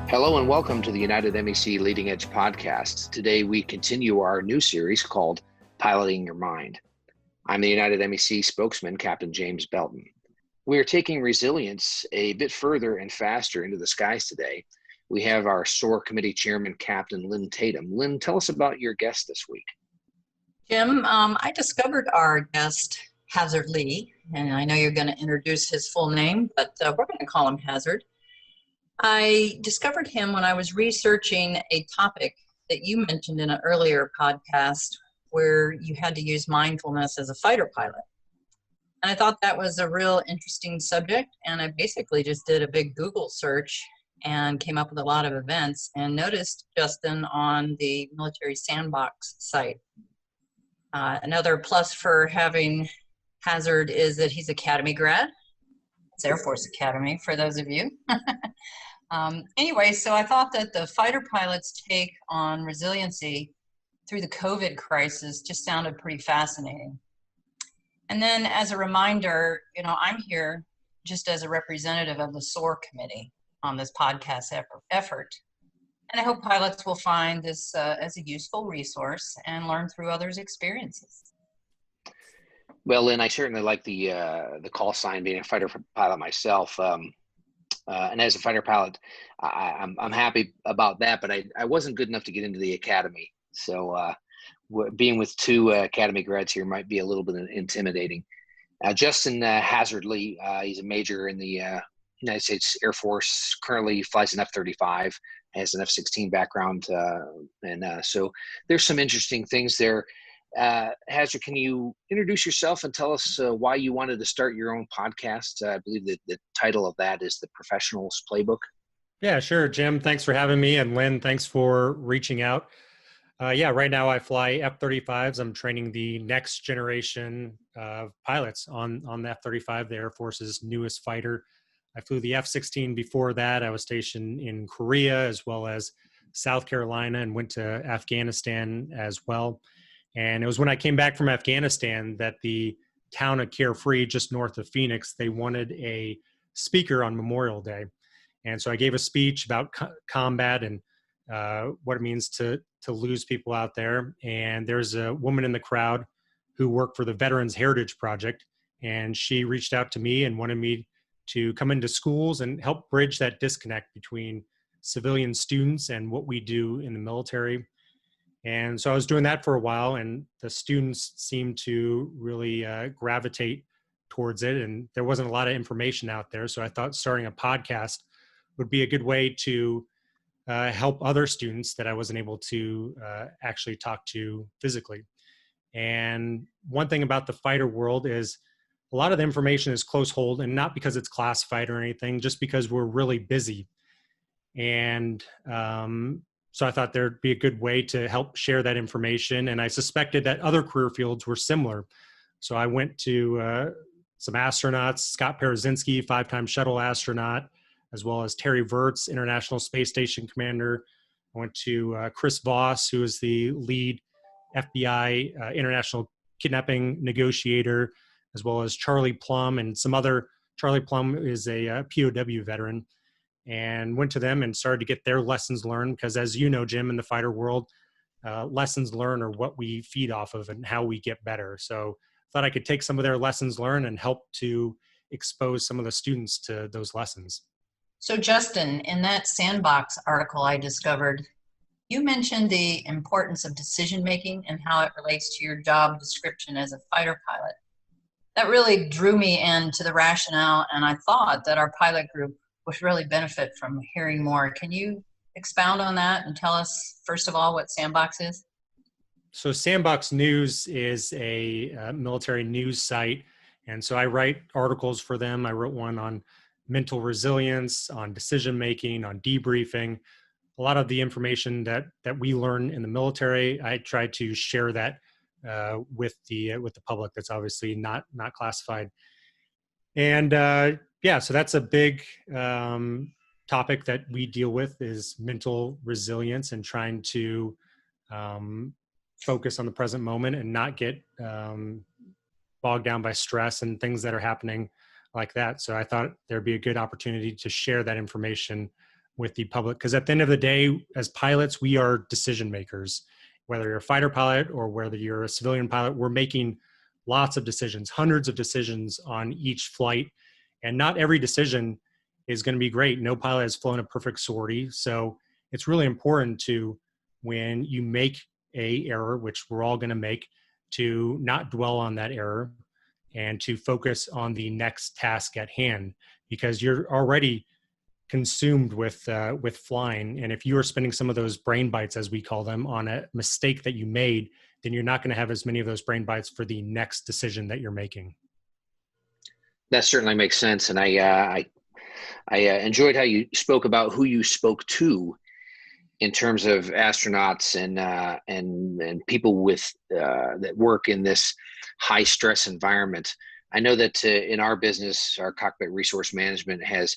Hello and welcome to the United MEC Leading Edge podcast. Today we continue our new series called Piloting Your Mind. I'm the United MEC spokesman, Captain James Belton. We are taking resilience a bit further and faster into the skies today. We have our SOAR Committee Chairman, Captain Lynn Tatum. Lynn, tell us about your guest this week. Jim, I discovered our guest, Hasard Lee, and I know you're going to introduce his full name, but we're going to call him Hasard. I discovered him when I was researching a topic that you mentioned in an earlier podcast where you had to use mindfulness as a fighter pilot. And I thought that was a real interesting subject, and I basically just did a big Google search and came up with a lot of events and noticed Justin on the Military Sandbox site. Another plus for having Hasard is that he's Academy grad. It's Air Force Academy for those of you. Anyway, so I thought that the fighter pilot's take on resiliency through the COVID crisis just sounded pretty fascinating. And then as a reminder, I'm here just as a representative of the SOAR Committee on this podcast effort. And I hope pilots will find this as a useful resource and learn through others' experiences. Well, Lynn, I certainly like the call sign, being a fighter pilot myself. And as a fighter pilot, I'm happy about that, but I wasn't good enough to get into the academy. So being with two academy grads here might be a little bit intimidating. Justin Hasard Lee, he's a major in the United States Air Force, currently flies an F-35, has an F-16 background. So there's some interesting things there. Hasard, can you introduce yourself and tell us why you wanted to start your own podcast? I believe that the title of that is The Professional's Playbook. Yeah, sure, Jim. Thanks for having me. And Lynn, thanks for reaching out. Right now I fly F-35s. I'm training the next generation of pilots on the F-35, the Air Force's newest fighter. I flew the F-16 before that. I was stationed in Korea as well as South Carolina and went to Afghanistan as well. And it was when I came back from Afghanistan that the town of Carefree, just north of Phoenix, they wanted a speaker on Memorial Day. And so I gave a speech about combat and what it means to lose people out there. And there's a woman in the crowd who worked for the Veterans Heritage Project. And she reached out to me and wanted me to come into schools and help bridge that disconnect between civilian students and what we do in the military. And so I was doing that for a while, and the students seemed to really gravitate towards it. And there wasn't a lot of information out there. So I thought starting a podcast would be a good way to help other students that I wasn't able to actually talk to physically. And one thing about the fighter world is a lot of the information is close hold, and not because it's classified or anything, just because we're really busy. And so I thought there'd be a good way to help share that information. And I suspected that other career fields were similar. So I went to some astronauts, Scott Parazynski, 5-time shuttle astronaut, as well as Terry Virts, International Space Station commander. I went to Chris Voss, who is the lead FBI international kidnapping negotiator, as well as Charlie Plum and some other. Charlie Plum is a POW veteran. And went to them and started to get their lessons learned, because as you know, Jim, in the fighter world, lessons learned are what we feed off of and how we get better. So I thought I could take some of their lessons learned and help to expose some of the students to those lessons. So Justin, in that Sandbox article I discovered, you mentioned the importance of decision-making and how it relates to your job description as a fighter pilot. That really drew me into the rationale, and I thought that our pilot group would really benefit from hearing more. Can you expound on that and tell us, first of all, what Sandbox is? So Sandbox News is a military news site. And so I write articles for them. I wrote one on mental resilience, on decision-making, on debriefing. A lot of the information that we learn in the military, I try to share that with the public. That's obviously not classified. And so that's a big topic that we deal with, is mental resilience and trying to focus on the present moment and not get bogged down by stress and things that are happening like that. So I thought there'd be a good opportunity to share that information with the public, because at the end of the day, as pilots, we are decision makers. Whether you're a fighter pilot or whether you're a civilian pilot, we're making lots of decisions, hundreds of decisions on each flight. And not every decision is going to be great. No pilot has flown a perfect sortie. So it's really important to, when you make a error, which we're all going to make, to not dwell on that error and to focus on the next task at hand, because you're already consumed with flying. And if you are spending some of those brain bites, as we call them, on a mistake that you made, then you're not going to have as many of those brain bites for the next decision that you're making. That certainly makes sense. And I enjoyed how you spoke about who you spoke to in terms of astronauts and people with that work in this high stress environment. I know that in our business, our cockpit resource management has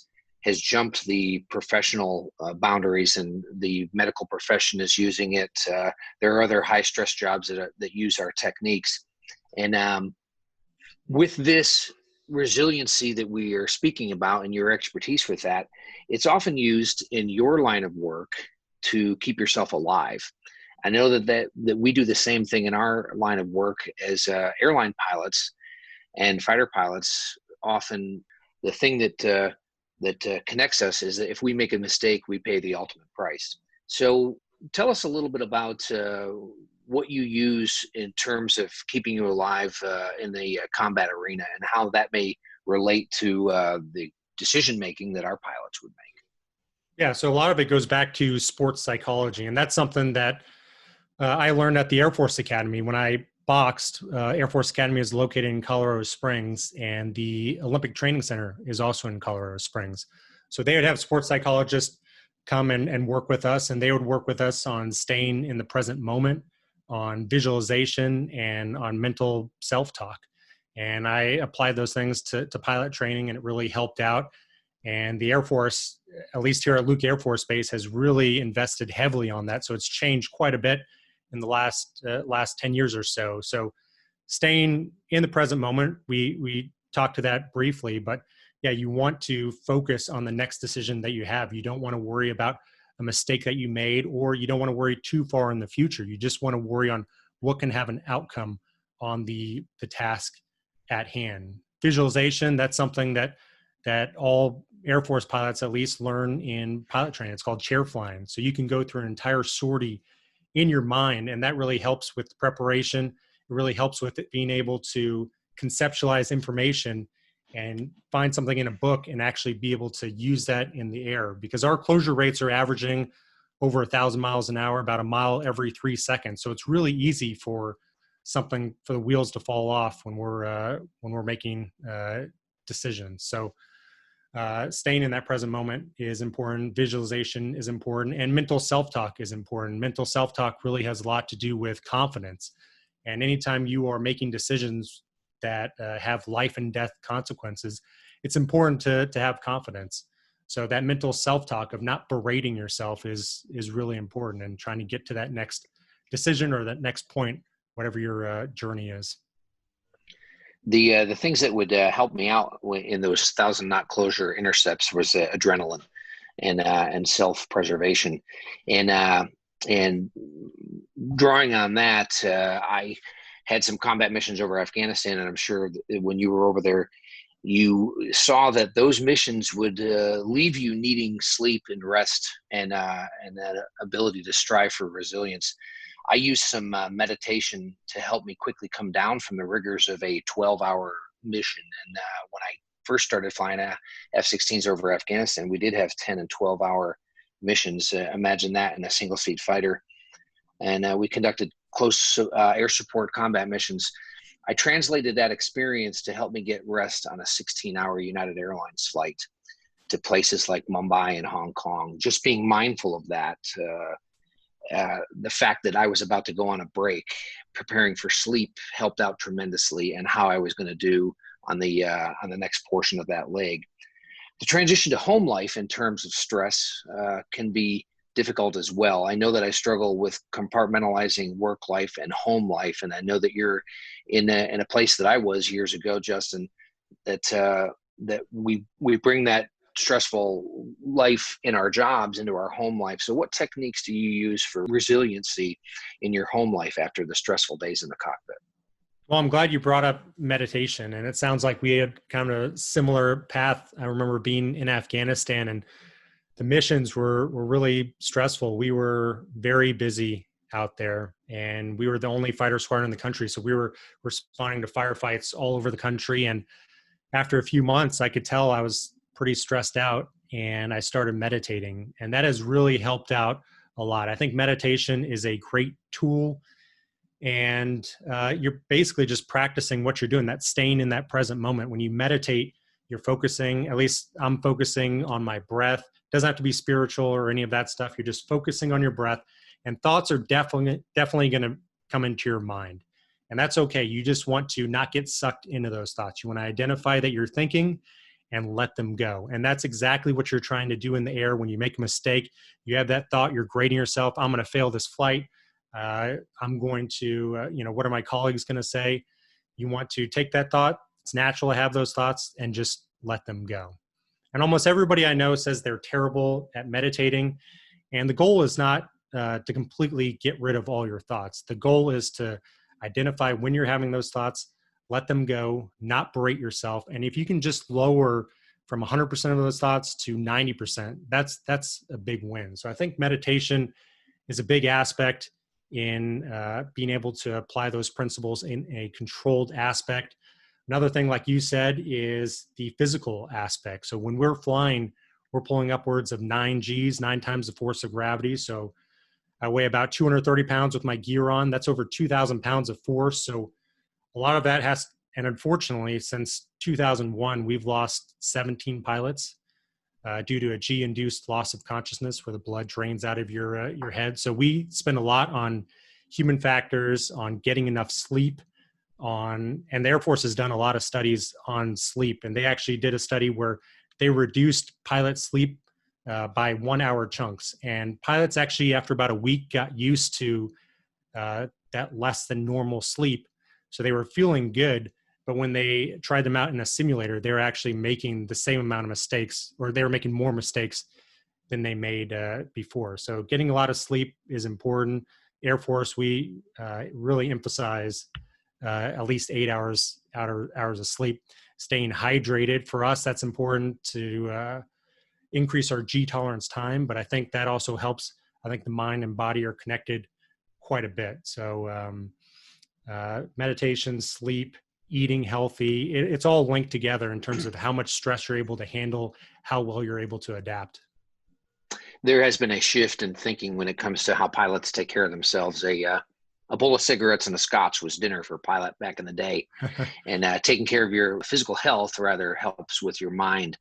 jumped the professional boundaries, and the medical profession is using it. There are other high stress jobs that use our techniques. And with this resiliency that we are speaking about and your expertise with that, it's often used in your line of work to keep yourself alive. I know that we do the same thing in our line of work as airline pilots and fighter pilots. Often the thing that connects us is that if we make a mistake, we pay the ultimate price. So tell us a little bit about what you use in terms of keeping you alive in the combat arena, and how that may relate to the decision-making that our pilots would make. Yeah, so a lot of it goes back to sports psychology, and that's something that I learned at the Air Force Academy. When I boxed, Air Force Academy is located in Colorado Springs, and the Olympic Training Center is also in Colorado Springs. So they would have sports psychologists come and work with us, and they would work with us on staying in the present moment, on visualization, and on mental self-talk. And I applied those things to pilot training, and it really helped out. And the Air Force, at least here at Luke Air Force Base, has really invested heavily on that. So it's changed quite a bit in the last 10 years or so. So staying in the present moment, we talked to that briefly, but yeah, you want to focus on the next decision that you have. You don't want to worry about a mistake that you made, or you don't want to worry too far in the future. You just want to worry on what can have an outcome on the task at hand. Visualization, that's something that all Air Force pilots at least learn in pilot training. It's called chair flying. So you can go through an entire sortie in your mind, and that really helps with preparation. It really helps with it being able to conceptualize information and find something in a book and actually be able to use that in the air, because our closure rates are averaging over 1,000 miles an hour, about a mile every 3 seconds. So it's really easy for the wheels to fall off when we're making decisions. So staying in that present moment is important. Visualization is important, and mental self-talk is important. Mental self-talk really has a lot to do with confidence. And anytime you are making decisions that have life and death consequences, it's important to have confidence. So that mental self-talk of not berating yourself is really important, and trying to get to that next decision or that next point, whatever your journey is. The things that would help me out in those 1,000-knot closure intercepts was adrenaline and self-preservation, and drawing on that, I had some combat missions over Afghanistan, and I'm sure that when you were over there, you saw that those missions would leave you needing sleep and rest, and that ability to strive for resilience. I used some meditation to help me quickly come down from the rigors of a 12-hour mission. And when I first started flying F-16s over Afghanistan, we did have 10 and 12-hour missions. Imagine that in a single-seat fighter. And we conducted close air support combat missions. I translated that experience to help me get rest on a 16-hour United Airlines flight to places like Mumbai and Hong Kong. Just being mindful of that, the fact that I was about to go on a break, preparing for sleep, helped out tremendously, and how I was going to do on the next portion of that leg. The transition to home life in terms of stress can be difficult as well. I know that I struggle with compartmentalizing work life and home life, and I know that you're in a place that I was years ago, Justin, that we bring that stressful life in our jobs into our home life. So what techniques do you use for resiliency in your home life after the stressful days in the cockpit? Well, I'm glad you brought up meditation, and it sounds like we had kind of a similar path. I remember being in Afghanistan, and the missions were really stressful. We were very busy out there, and we were the only fighter squadron in the country. So we were responding to firefights all over the country. And after a few months, I could tell I was pretty stressed out, and I started meditating, and that has really helped out a lot. I think meditation is a great tool, and you're basically just practicing what you're doing, that staying in that present moment. When you meditate, you're focusing, at least I'm focusing on my breath. It doesn't have to be spiritual or any of that stuff. You're just focusing on your breath, and thoughts are definitely going to come into your mind. And that's okay. You just want to not get sucked into those thoughts. You want to identify that you're thinking and let them go. And that's exactly what you're trying to do in the air. When you make a mistake, you have that thought, you're grading yourself. I'm going to fail this flight. I'm going to, what are my colleagues going to say? You want to take that thought. It's natural to have those thoughts and just let them go. And almost everybody I know says they're terrible at meditating. And the goal is not to completely get rid of all your thoughts. The goal is to identify when you're having those thoughts, let them go, not berate yourself. And if you can just lower from 100% of those thoughts to 90%, that's a big win. So I think meditation is a big aspect in being able to apply those principles in a controlled aspect. Another thing, like you said, is the physical aspect. So when we're flying, we're pulling upwards of 9 Gs, 9 times the force of gravity. So I weigh about 230 pounds with my gear on. That's over 2,000 pounds of force. So a lot of that and unfortunately, since 2001, we've lost 17 pilots due to a G-induced loss of consciousness, where the blood drains out of your head. So we spend a lot on human factors, on getting enough sleep, and the Air Force has done a lot of studies on sleep. And they actually did a study where they reduced pilot sleep by 1 hour chunks. And pilots actually, after about a week, got used to that less than normal sleep. So they were feeling good. But when they tried them out in a simulator, they were actually making the same amount of mistakes, or they were making more mistakes than they made before. So getting a lot of sleep is important. Air Force, we really emphasize at least 8 hours of sleep. Staying hydrated, for us, that's important to increase our G tolerance time. But I think that also helps. I think the mind and body are connected quite a bit. So meditation, sleep, eating healthy, it's all linked together in terms of how much stress you're able to handle, how well you're able to adapt. There has been a shift in thinking when it comes to how pilots take care of themselves. A bowl of cigarettes and a scotch was dinner for a pilot back in the day. And taking care of your physical health rather helps with your mind.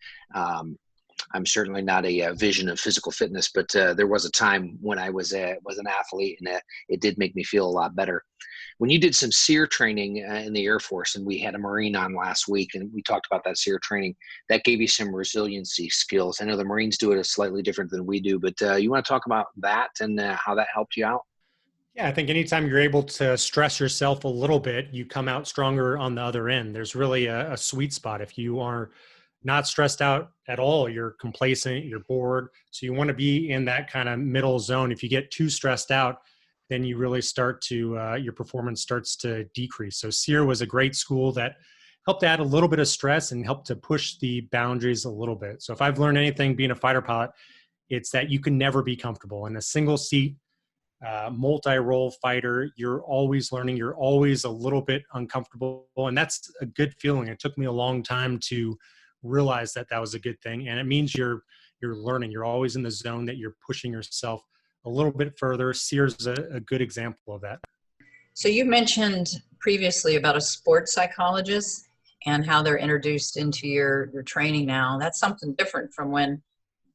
I'm certainly not a vision of physical fitness, but there was a time when I was an athlete, and it did make me feel a lot better. When you did some SEER training in the Air Force, and we had a Marine on last week, and we talked about that SEER training, that gave you some resiliency skills. I know the Marines do it slightly different than we do, but you want to talk about that and how that helped you out? Yeah, I think anytime you're able to stress yourself a little bit, you come out stronger on the other end. There's really a sweet spot. If you are not stressed out at all, you're complacent, you're bored. So you want to be in that kind of middle zone. If you get too stressed out, then you really start to, your performance starts to decrease. So SEER was a great school that helped add a little bit of stress and helped to push the boundaries a little bit. So if I've learned anything being a fighter pilot, it's that you can never be comfortable. In a single seat, multi-role fighter, you're always learning, you're always a little bit uncomfortable. And that's a good feeling. It took me a long time to realize that was a good thing. And it means you're learning. You're always in the zone that you're pushing yourself a little bit further. SEER's a good example of that. So you mentioned previously about a sports psychologist and how they're introduced into your training now. That's something different from when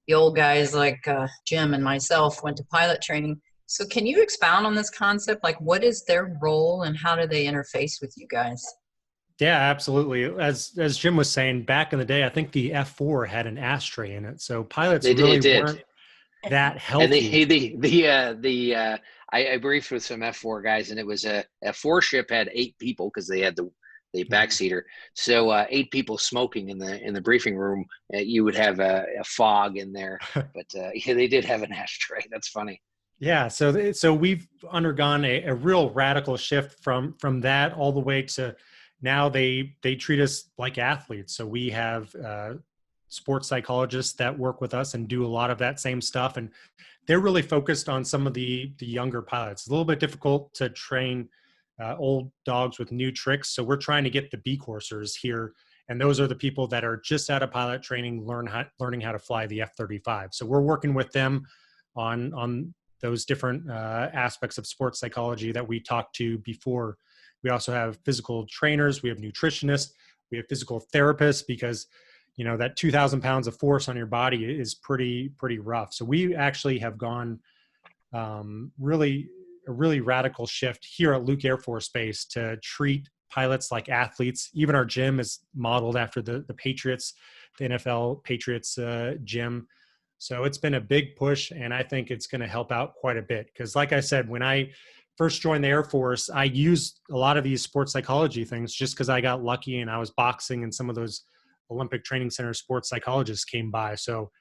the old guys like Jim and myself went to pilot training. So can you expound on this concept? Like, what is their role and how do they interface with you guys? Yeah, absolutely. As Jim was saying, back in the day, I think the F4 had an ashtray in it. So pilots really weren't that healthy. And I briefed with some F4 guys, and it was a F4 ship had 8 people because they had the the backseater. So 8 people smoking in the briefing room, you would have a fog in there. But yeah, they did have an ashtray. That's funny. Yeah, so we've undergone a real radical shift from that all the way to now they treat us like athletes. So we have sports psychologists that work with us and do a lot of that same stuff, and they're really focused on some of the younger pilots. It's a little bit difficult to train old dogs with new tricks, so we're trying to get the B coursers here, and those are the people that are just out of pilot training, learning how to fly the F-35. So we're working with them on those different aspects of sports psychology that we talked to before. We also have physical trainers, we have nutritionists, we have physical therapists, because that 2,000 pounds of force on your body is pretty rough. So we actually have gone a really radical shift here at Luke Air Force Base to treat pilots like athletes. Even our gym is modeled after the Patriots, the NFL Patriots gym. So it's been a big push, and I think it's going to help out quite a bit. Because like I said, when I first joined the Air Force, I used a lot of these sports psychology things just because I got lucky and I was boxing and some of those Olympic Training Center sports psychologists came by. So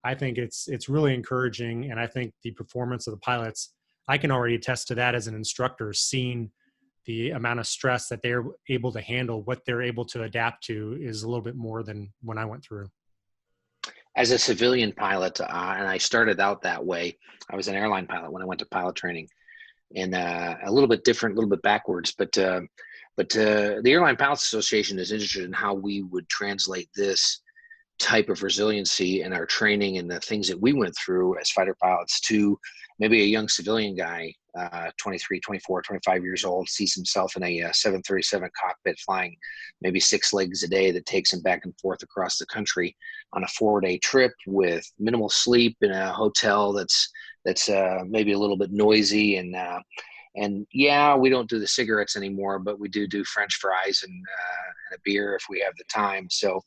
I think it's really encouraging. And I think the performance of the pilots, I can already attest to that as an instructor, seeing the amount of stress that they're able to handle, what they're able to adapt to is a little bit more than when I went through. As a civilian pilot, and I started out that way. I was an airline pilot when I went to pilot training, and a little bit different, a little bit backwards. But the Airline Pilots Association is interested in how we would translate this type of resiliency in our training and the things that we went through as fighter pilots to maybe a young civilian guy, 23, 24, 25 years old, sees himself in a 737 cockpit flying maybe 6 legs a day that takes him back and forth across the country on a 4-day trip with minimal sleep in a hotel that's maybe a little bit noisy, and yeah, we don't do the cigarettes anymore, but we do French fries and a beer if we have the time. So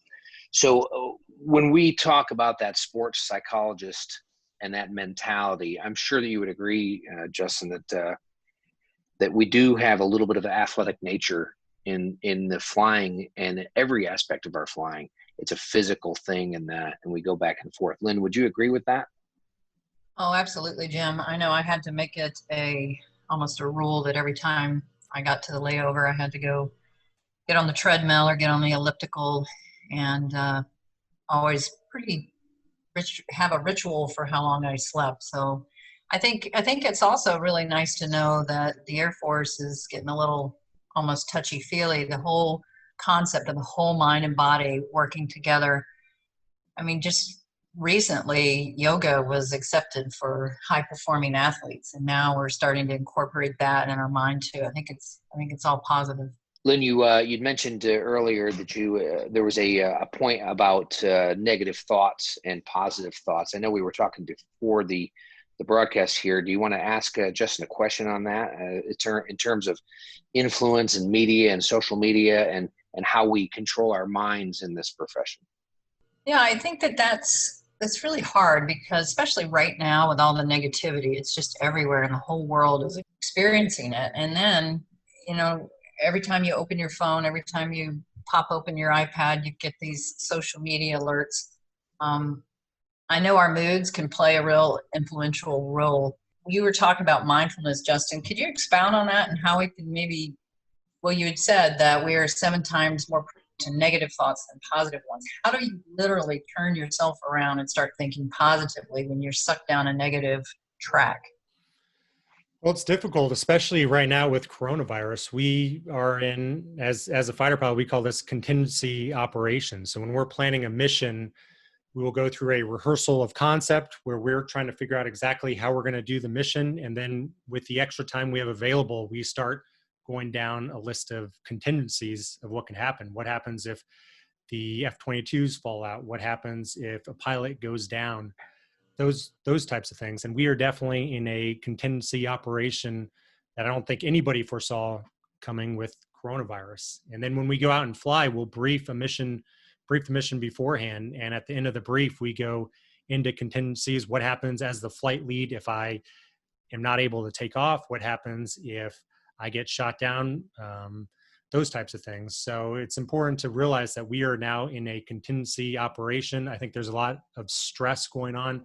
when we talk about that sports psychologist and that mentality, I'm sure that you would agree, Justin, that we do have a little bit of athletic nature in the flying, and every aspect of our flying. It's a physical thing, and we go back and forth. Lynn, would you agree with that? Oh, absolutely, Jim. I know I had to make it almost a rule that every time I got to the layover, I had to go get on the treadmill or get on the elliptical, and always have a ritual for how long I slept. So I think it's also really nice to know that the Air Force is getting a little almost touchy-feely, the whole concept of the whole mind and body working together. I mean, just recently yoga was accepted for high-performing athletes, and now we're starting to incorporate that in our mind too. I think it's all positive. Lynn, you'd mentioned earlier that there was a point about negative thoughts and positive thoughts. I know we were talking before the broadcast here. Do you want to ask Justin a question on that in terms of influence and media and social media and how we control our minds in this profession? Yeah, I think that's really hard, because especially right now with all the negativity, it's just everywhere and the whole world is experiencing it. And then, every time you open your phone, every time you pop open your iPad, you get these social media alerts. I know our moods can play a real influential role. You were talking about mindfulness, Justin. Could you expound on that and how we can maybe, well, you had said that we are 7 times more prone to negative thoughts than positive ones. How do you literally turn yourself around and start thinking positively when you're sucked down a negative track? Well, it's difficult, especially right now with coronavirus. We are in, as a fighter pilot, we call this contingency operations. So when we're planning a mission, we will go through a rehearsal of concept where we're trying to figure out exactly how we're going to do the mission. And then with the extra time we have available, we start going down a list of contingencies of what can happen. What happens if the F-22s fall out? What happens if a pilot goes down? Those types of things. And we are definitely in a contingency operation that I don't think anybody foresaw coming with coronavirus. And then when we go out and fly, we'll brief the mission beforehand. And at the end of the brief, we go into contingencies. What happens as the flight lead if I am not able to take off? What happens if I get shot down? those types of things. So it's important to realize that we are now in a contingency operation. I think there's a lot of stress going on,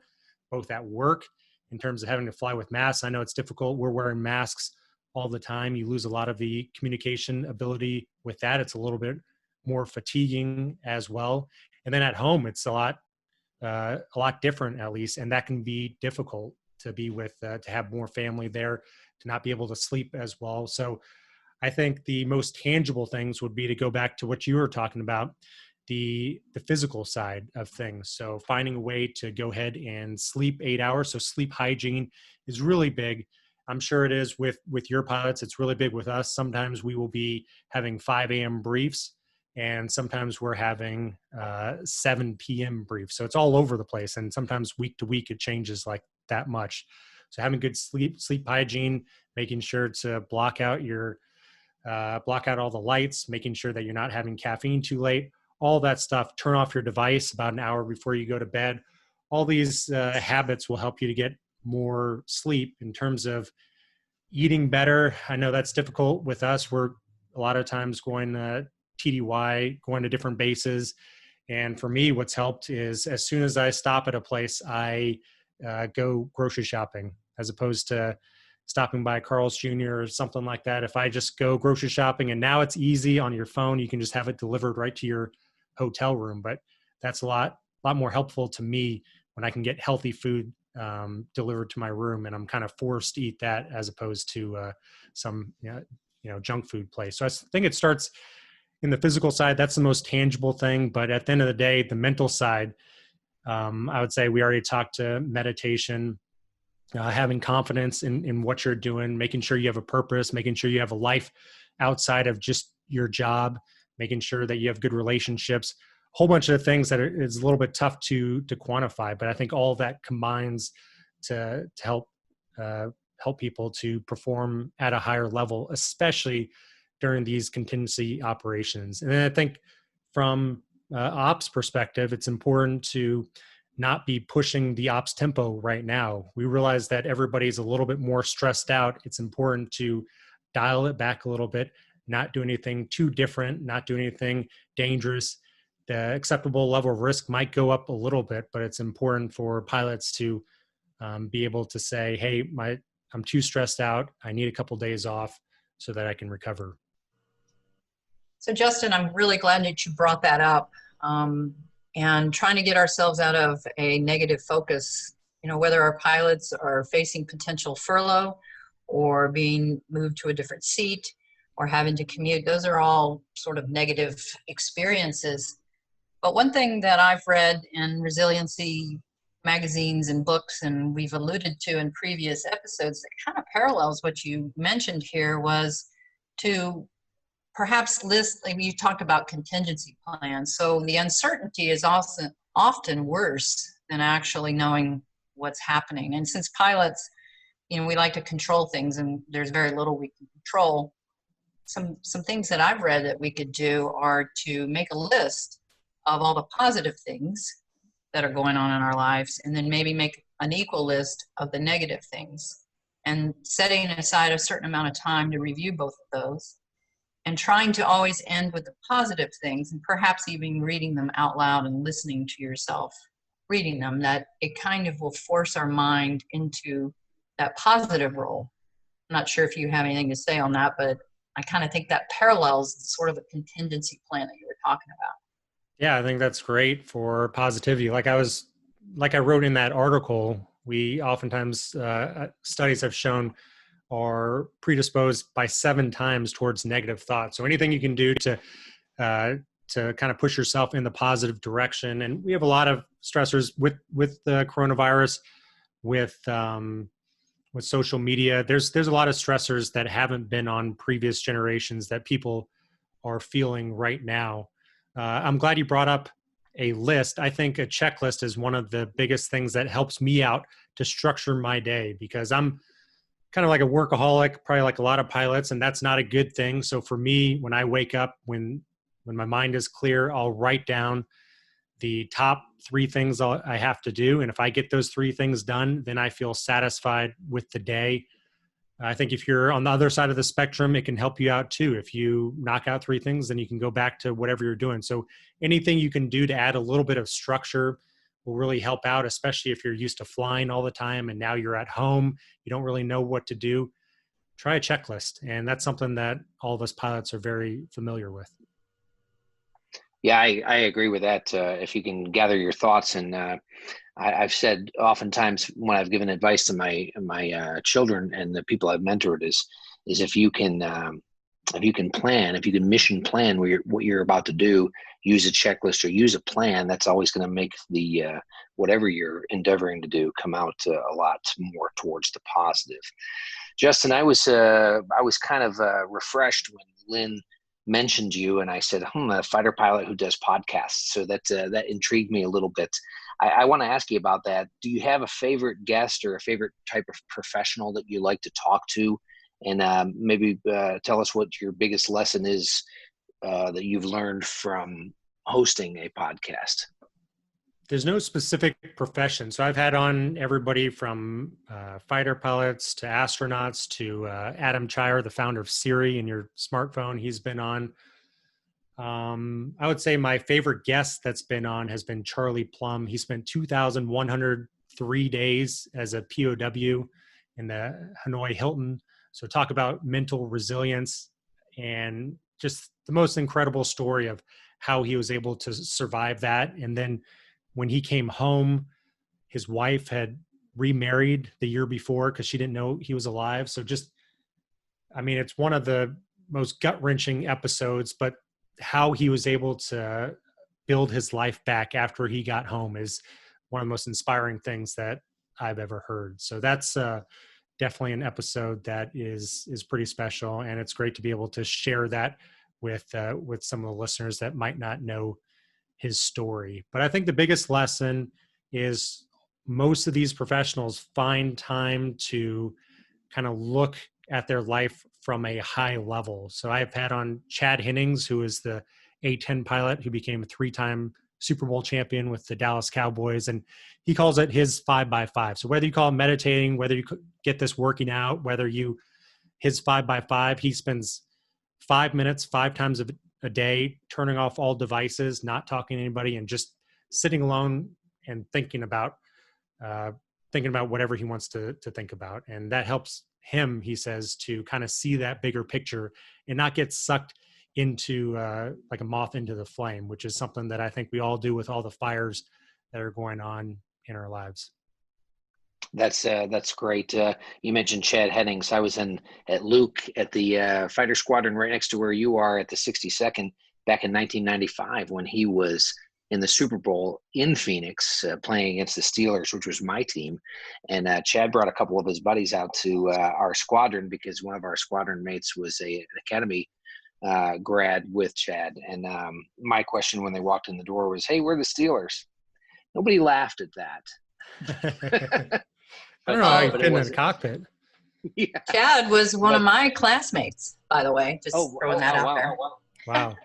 both at work in terms of having to fly with masks. I know it's difficult. We're wearing masks all the time. You lose a lot of the communication ability with that. It's a little bit more fatiguing as well. And then at home, it's a lot different, at least. And that can be difficult to be with, to have more family there, to not be able to sleep as well. So I think the most tangible things would be to go back to what you were talking about, the physical side of things. So finding a way to go ahead and sleep 8 hours. So sleep hygiene is really big. I'm sure it is with your pilots. It's really big with us. Sometimes we will be having 5 a.m. briefs, and sometimes we're having 7 p.m. briefs. So it's all over the place. And sometimes week to week, it changes like that much. So having good sleep hygiene, making sure to block out all the lights, making sure that you're not having caffeine too late, all that stuff. Turn off your device about an hour before you go to bed. All these habits will help you to get more sleep. In terms of eating better, I know that's difficult with us. We're a lot of times going TDY, going to different bases. And for me, what's helped is as soon as I stop at a place, I go grocery shopping, as opposed to stopping by Carl's Jr. or something like that. If I just go grocery shopping, and now it's easy on your phone, you can just have it delivered right to your hotel room. But that's a lot more helpful to me when I can get healthy food delivered to my room, and I'm kind of forced to eat that as opposed to some junk food place. So I think it starts in the physical side. That's the most tangible thing. But at the end of the day, the mental side, I would say we already talked to meditation, having confidence in what you're doing, making sure you have a purpose, making sure you have a life outside of just your job, making sure that you have good relationships, a whole bunch of things that is a little bit tough to quantify. But I think all of that combines to help people to perform at a higher level, especially during these contingency operations. And then I think from ops perspective, it's important to not be pushing the ops tempo right now. We realize that everybody's a little bit more stressed out. It's important to dial it back a little bit, not do anything too different, not do anything dangerous. The acceptable level of risk might go up a little bit, but it's important for pilots to be able to say, hey, I'm too stressed out. I need a couple days off so that I can recover. So Justin, I'm really glad that you brought that up. And trying to get ourselves out of a negative focus, whether our pilots are facing potential furlough or being moved to a different seat or having to commute, those are all sort of negative experiences. But one thing that I've read in Resiliency magazines and books, and we've alluded to in previous episodes, that kind of parallels what you mentioned here, was to perhaps list, like you talked about contingency plans. So the uncertainty is also often worse than actually knowing what's happening. And since pilots, we like to control things, and there's very little we can control. Some things that I've read that we could do are to make a list of all the positive things that are going on in our lives, and then maybe make an equal list of the negative things, and setting aside a certain amount of time to review both of those, and trying to always end with the positive things, and perhaps even reading them out loud and listening to yourself reading them, that it kind of will force our mind into that positive role. I'm not sure if you have anything to say on that, but I kind of think that parallels sort of a contingency plan that you were talking about. Yeah, I think that's great for positivity. Like I wrote in that article, we oftentimes, studies have shown, are predisposed by 7 times towards negative thoughts. So anything you can do to kind of push yourself in the positive direction. And we have a lot of stressors with the coronavirus, with social media. There's a lot of stressors that haven't been on previous generations that people are feeling right now. I'm glad you brought up a list. I think a checklist is one of the biggest things that helps me out to structure my day, because I'm kind of like a workaholic, probably like a lot of pilots, and that's not a good thing. So for me, when I wake up, when my mind is clear, I'll write down the top 3 things I have to do. And if I get those 3 things done, then I feel satisfied with the day. I think if you're on the other side of the spectrum, it can help you out too. If you knock out 3 things, then you can go back to whatever you're doing. So anything you can do to add a little bit of structure will really help out, especially if you're used to flying all the time and now you're at home, you don't really know what to do. Try a checklist. And that's something that all of us pilots are very familiar with. Yeah, I agree with that. If you can gather your thoughts, and I've said oftentimes when I've given advice to my children and the people I've mentored is if you can plan, if you can mission plan what you're about to do, use a checklist or use a plan, that's always going to make the whatever you're endeavoring to do come out a lot more towards the positive. Justin, I was kind of refreshed when Lynn mentioned you, and I said, a fighter pilot who does podcasts. So that intrigued me a little bit. I want to ask you about that. Do you have a favorite guest or a favorite type of professional that you like to talk to? And maybe tell us what your biggest lesson is that you've learned from hosting a podcast. There's no specific profession. So I've had on everybody from fighter pilots to astronauts to Adam Chire, the founder of Siri in your smartphone. He's been on. I would say my favorite guest that's been on has been Charlie Plum. He spent 2,103 days as a POW in the Hanoi Hilton. So talk about mental resilience and just the most incredible story of how he was able to survive that. And then when he came home, his wife had remarried the year before because she didn't know he was alive. So just, I mean, it's one of the most gut-wrenching episodes, but how he was able to build his life back after he got home is one of the most inspiring things that I've ever heard. So that's definitely an episode that is pretty special, and it's great to be able to share that with some of the listeners that might not know his story. But I think the biggest lesson is most of these professionals find time to kind of look at their life from a high level. So I've had on Chad Hennings, who is the A-10 pilot who became a 3-time Super Bowl champion with the Dallas Cowboys. And he calls it his 5x5. So whether you call it meditating, whether you get this working out, his 5x5, he spends 5 minutes, 5 times a day, turning off all devices, not talking to anybody, and just sitting alone and thinking about whatever he wants to think about. And that helps him, he says, to kind of see that bigger picture and not get sucked into like a moth into the flame, which is something that I think we all do with all the fires that are going on in our lives. That's great. You mentioned Chad Hennings. I was at Luke at the fighter squadron right next to where you are at the 62nd back in 1995 when he was in the Super Bowl in Phoenix playing against the Steelers, which was my team. And Chad brought a couple of his buddies out to our squadron because one of our squadron mates was an academy grad with Chad. And my question when they walked in the door was, "Hey, we're the Steelers." Nobody laughed at that. I don't know how you fit in the cockpit. Yeah. Chad was one of my classmates, by the way. Just throwing that out there. Wow.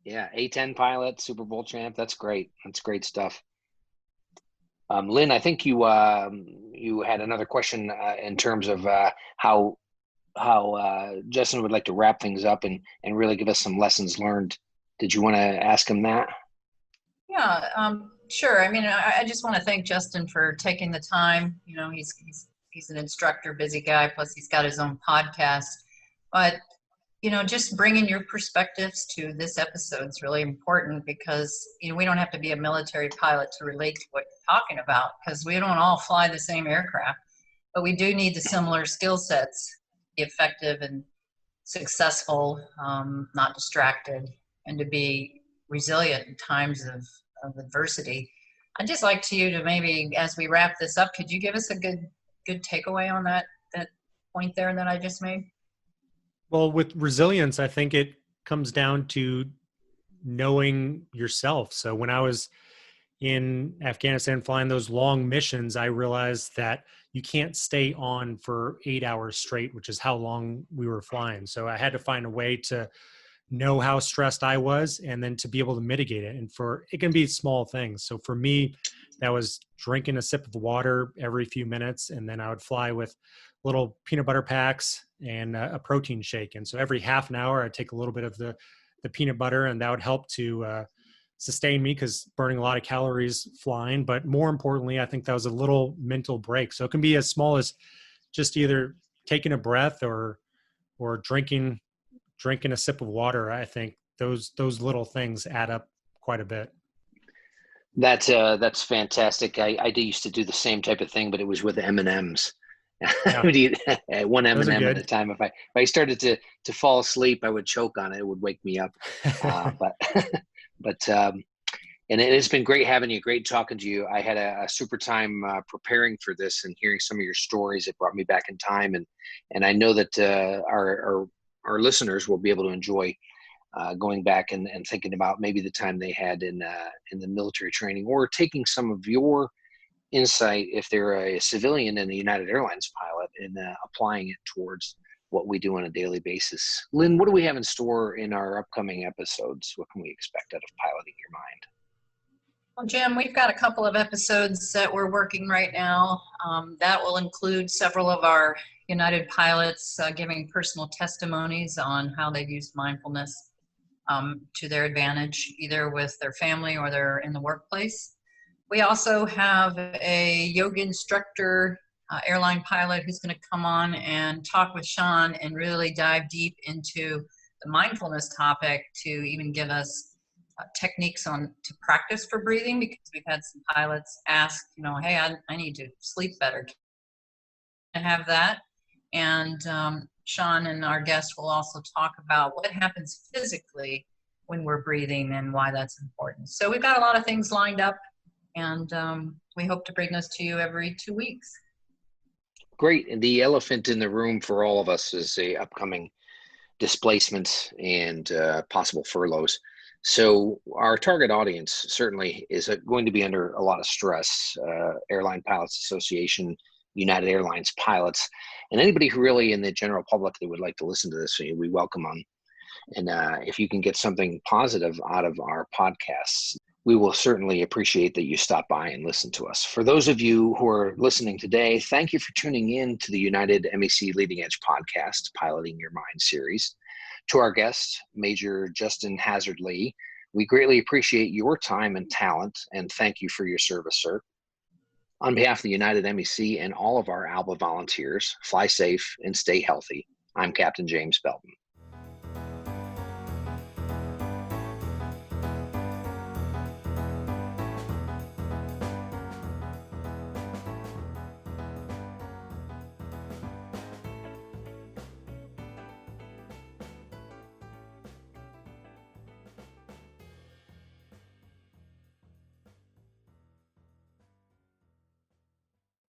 Yeah, A-10 pilot, Super Bowl champ. That's great. That's great stuff. Lynn, I think you had another question in terms of how Justin would like to wrap things up and really give us some lessons learned. Did you want to ask him that? Yeah, sure. I mean, I just want to thank Justin for taking the time. You know, he's an instructor, busy guy, plus he's got his own podcast. But, you know, just bringing your perspectives to this episode is really important because, you know, we don't have to be a military pilot to relate to what you're talking about because we don't all fly the same aircraft. But we do need the similar skill sets to be effective and successful, not distracted, and to be resilient in times of adversity. I'd just like you to maybe, as we wrap this up, could you give us a good takeaway on that point there that I just made? Well, with resilience, I think it comes down to knowing yourself. So when I was in Afghanistan flying those long missions, I realized that you can't stay on for 8 hours straight, which is how long we were flying. So I had to find a way to know how stressed I was and then to be able to mitigate it. And it can be small things. So for me, that was drinking a sip of water every few minutes. And then I would fly with little peanut butter packs and a protein shake. And so every half an hour, I'd take a little bit of the peanut butter, and that would help to sustain me because burning a lot of calories flying. But more importantly, I think that was a little mental break. So it can be as small as just either taking a breath or drinking a sip of water. I think those little things add up quite a bit. That's fantastic. I used to do the same type of thing, but it was with M&Ms. I Yeah, would eat one those are M&M at good. a time. If I started to fall asleep, I would choke on it. It would wake me up. But and it's been great having you. Great talking to you. I had a super time preparing for this and hearing some of your stories. It brought me back in time, and I know that our listeners will be able to enjoy going back and thinking about maybe the time they had in the military training, or taking some of your insight if they're a civilian and a United Airlines pilot, and applying it towards what we do on a daily basis. Lynn, what do we have in store in our upcoming episodes? What can we expect out of Piloting Your Mind? Well, Jim, we've got a couple of episodes that we're working right now. That will include several of our United pilots giving personal testimonies on how they've used mindfulness to their advantage, either with their family or they're in the workplace. We also have a yoga instructor, airline pilot, who's going to come on and talk with Sean and really dive deep into the mindfulness topic to even give us techniques to practice for breathing, because we've had some pilots ask, hey, I need to sleep better. Can I have that? And Sean and our guest will also talk about what happens physically when we're breathing and why that's important. So we've got a lot of things lined up, and we hope to bring those to you every 2 weeks. Great. And the elephant in the room for all of us is the upcoming displacements and possible furloughs. So our target audience certainly is going to be under a lot of stress. Airline Pilots Association, United Airlines pilots, and anybody who really in the general public that would like to listen to this, we welcome on. And if you can get something positive out of our podcasts, we will certainly appreciate that you stop by and listen to us. For those of you who are listening today, thank you for tuning in to the United MEC Leading Edge podcast, Piloting Your Mind series. To our guest, Major Justin Hasard Lee, we greatly appreciate your time and talent, and thank you for your service, sir. On behalf of the United MEC and all of our ALPA volunteers, fly safe and stay healthy. I'm Captain James Belton.